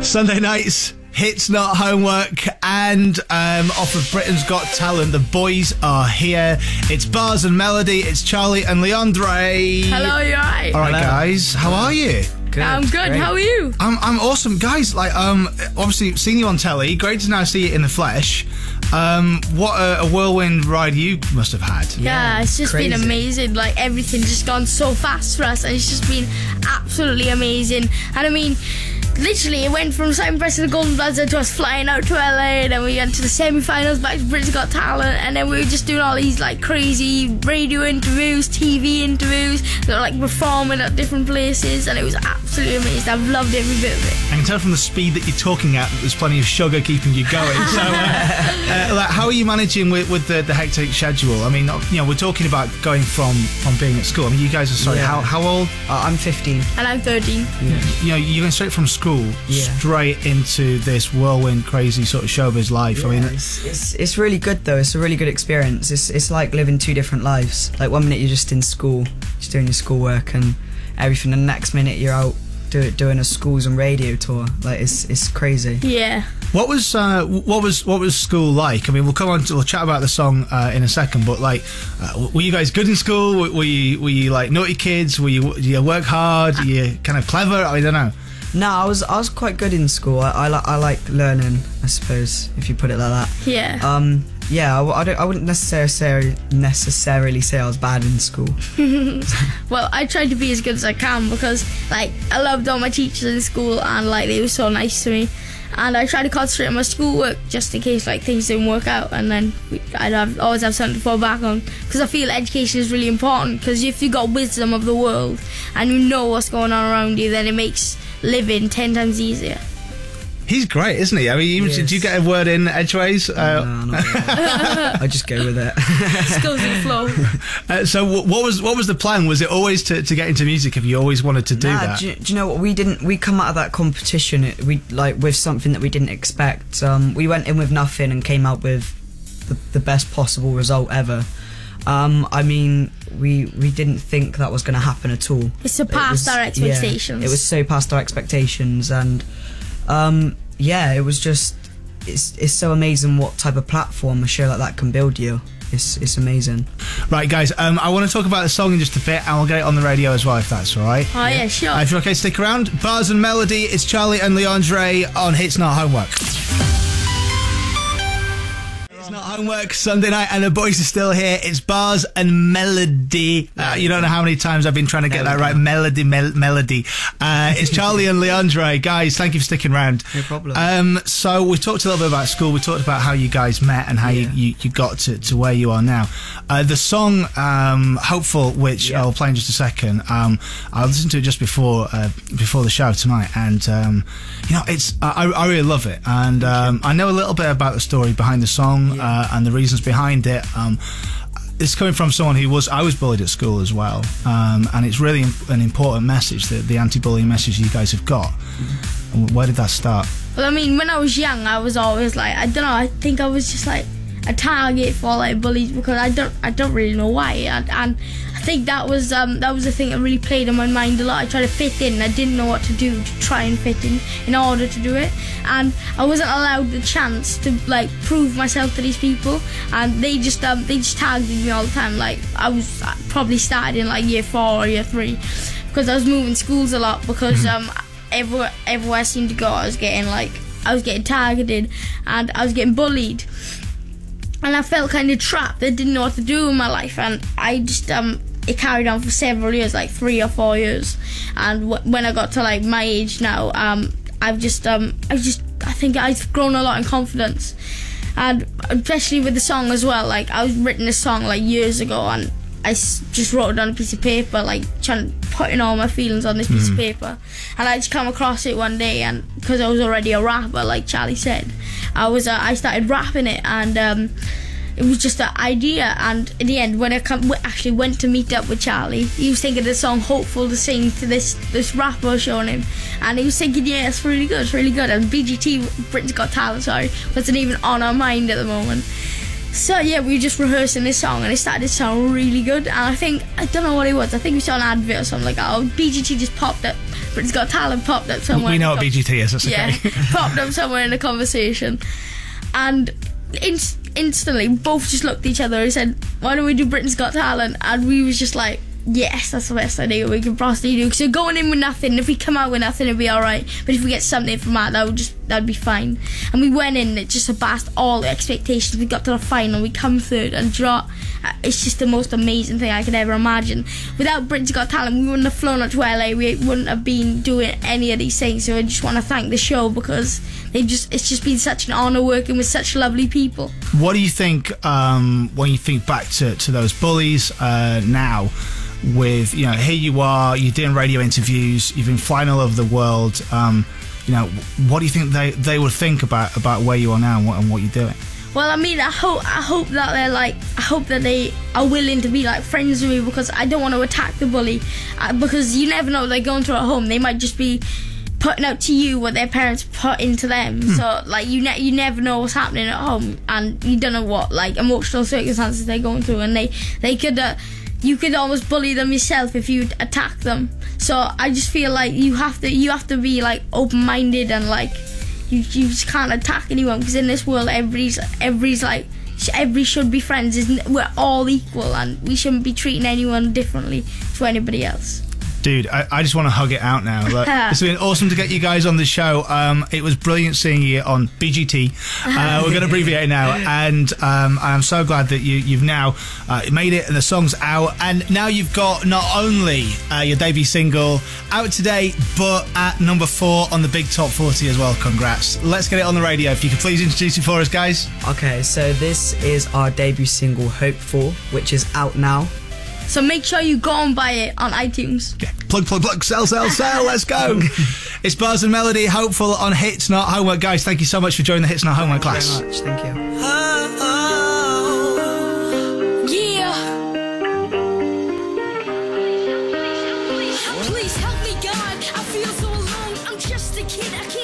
Sunday nights, hits not homework, and off of Britain's Got Talent, the boys are here. It's Bars and Melody, it's Charlie and Leondre. Hello, you alright? Alright guys, how are you? Good. I'm good, great. How are you? I'm awesome. Guys, like, obviously seen you on telly, great to now see you in the flesh. What a whirlwind ride you must have had. Yeah, it's just been amazing. Like, everything's just gone so fast for us, and it's just been absolutely amazing. And I mean, literally, it went from Simon Preston to Golden Bloods to us flying out to LA, then we went to the semi-finals back to Britain's Got Talent, and then we were just doing all these like crazy radio interviews, TV interviews, that were like performing at different places, and it was absolutely amazing. I've loved every bit of it. I can tell from the speed that you're talking at that there's plenty of sugar keeping you going. So, like, how are you managing with the hectic schedule? I mean, you know, we're talking about going from being at school. I mean, you guys are how old? I'm 15. And I'm 13. Yeah. You know, you're going straight from school straight into this whirlwind, crazy sort of showbiz life. Yeah, I mean, it's really good though. It's a really good experience. It's like living two different lives. Like, 1 minute you're just in school, just doing your schoolwork and everything, and the next minute you're out doing a schools and radio tour. Like, it's crazy. Yeah. What was school like? I mean, we'll chat about the song in a second. But like, were you guys good in school? Were you like naughty kids? Did you work hard? Were you kind of clever? I don't know. No, I was quite good in school. I like learning, I suppose, if you put it like that. Yeah. Yeah, I wouldn't necessarily say I was bad in school. Well, I tried to be as good as I can because, like, I loved all my teachers in school, and like they were so nice to me. And I tried to concentrate on my schoolwork just in case like things didn't work out, and then I'd always have something to fall back on, because I feel education is really important, because if you've got wisdom of the world and you know what's going on around you, then it makes living 10 times easier. He's great, isn't he? I mean, did you get a word in edgeways? No, not really. I just go with it. Just goes with the flow. So what was the plan? Was it always to get into music? Have you always wanted to do that? Do you know what? We come out of that competition with something that we didn't expect. We went in with nothing and came out with the best possible result ever. I mean, we didn't think that was going to happen at all. It surpassed our expectations. Yeah, it was so past our expectations, and yeah, it was just it's so amazing what type of platform a show like that can build you. It's amazing. Right, guys, I want to talk about the song in just a bit, and we'll get it on the radio as well, if that's all right. Oh yeah, sure. If you're okay, stick around. Bars and Melody, it's Charlie and Leondre on Hits Not Homework. Not homework, Sunday night, and the boys are still here. It's Bars and Melody. You don't know how many times I've been trying to get that right. Melody. It's Charlie and Leondre. Guys, thank you for sticking around. No problem. So we talked a little bit about school. We talked about how you guys met and how you got to where you are now. The song Hopeful, which I'll play in just a second, I listened to it just before the show tonight, and you know, I really love it, and I know a little bit about the story behind the song. And the reasons behind it. It's coming from someone I was bullied at school as well, and it's really an important message, the anti-bullying message you guys have got. Where did that start? Well, I mean, when I was young, I was always like, I don't know, I think I was just like a target for like bullies, because I don't really know why, and I think that was the thing that really played on my mind a lot. I tried to fit in, I didn't know what to do to try and fit in order to do it, and I wasn't allowed the chance to like prove myself to these people, and they just targeted me all the time. Like, I was probably started in like year 4 or year 3, because I was moving schools a lot, because everywhere I seemed to go I was getting targeted, and I was getting bullied. And I felt kind of trapped. I didn't know what to do with my life, and I just it carried on for several years, like 3 or 4 years. And when I got to like my age now, I think I've grown a lot in confidence, and especially with the song as well. Like, I was written a song like years ago, and I just wrote it on a piece of paper, like putting all my feelings on this piece of paper, and I just come across it one day, and because I was already a rapper, like Charlie said, I started rapping it, and it was just an idea. And in the end, when I actually went to meet up with Charlie, he was thinking of the song Hopeful to sing to this rapper showing him, and he was thinking, yeah, it's really good, and BGT, Britain's Got Talent, wasn't even on our mind at the moment. So yeah, we were just rehearsing this song, and it started to sound really good, and I don't know what it was, I think we saw an advert or something like that, or BGT just popped Britain's Got Talent popped up somewhere. We know what BGT is, that's okay. Yeah, popped up somewhere in the conversation. And instantly, both just looked at each other and said, why don't we do Britain's Got Talent? And we was just like, yes, that's the best idea we can possibly do. Because we're going in with nothing. If we come out with nothing, it'll be alright. But if we get something from that'd be fine. And we went in, it just surpassed all the expectations. We got to the final, we come third, and it's just the most amazing thing I could ever imagine. Without Britain's Got Talent, we wouldn't have flown up to LA. We wouldn't have been doing any of these things. So I just want to thank the show, because it's just been such an honour working with such lovely people. What do you think when you think back to those bullies now? With, you know, here you are, you're doing radio interviews, you've been final of the world. You know, what do you think they would think about where you are now and what you're doing? Well, I mean, I hope that they're like, I hope that they are willing to be like friends with me, because I don't want to attack the bully, because you never know what they're going through at home. They might just be putting out to you what their parents put into them. So like you never know what's happening at home, and you don't know what like emotional circumstances they're going through, and they could. You could almost bully them yourself if you attack them. So I just feel like you have to be like open-minded, and like you just can't attack anyone, because in this world everybody's like, everybody should be friends. We're all equal, and we shouldn't be treating anyone differently to anybody else. Dude, I just want to hug it out now. Look, it's been awesome to get you guys on the show. It was brilliant seeing you on BGT. We're going to abbreviate it now. And I'm so glad that you've now made it, and the song's out. And now you've got not only your debut single out today, but at number 4 on the Big Top 40 as well. Congrats. Let's get it on the radio. If you could please introduce it for us, guys. Okay, so this is our debut single, Hope For, which is out now. So make sure you go and buy it on iTunes. Yeah. Plug, sell, let's go. It's Buzz and Melody, Hopeful on Hits Not Homework. Guys, thank you so much for joining the Hits Not Homework class. Thank you very much, thank you. Yeah. Please help me, God. I feel so alone. I'm just a kid. I can't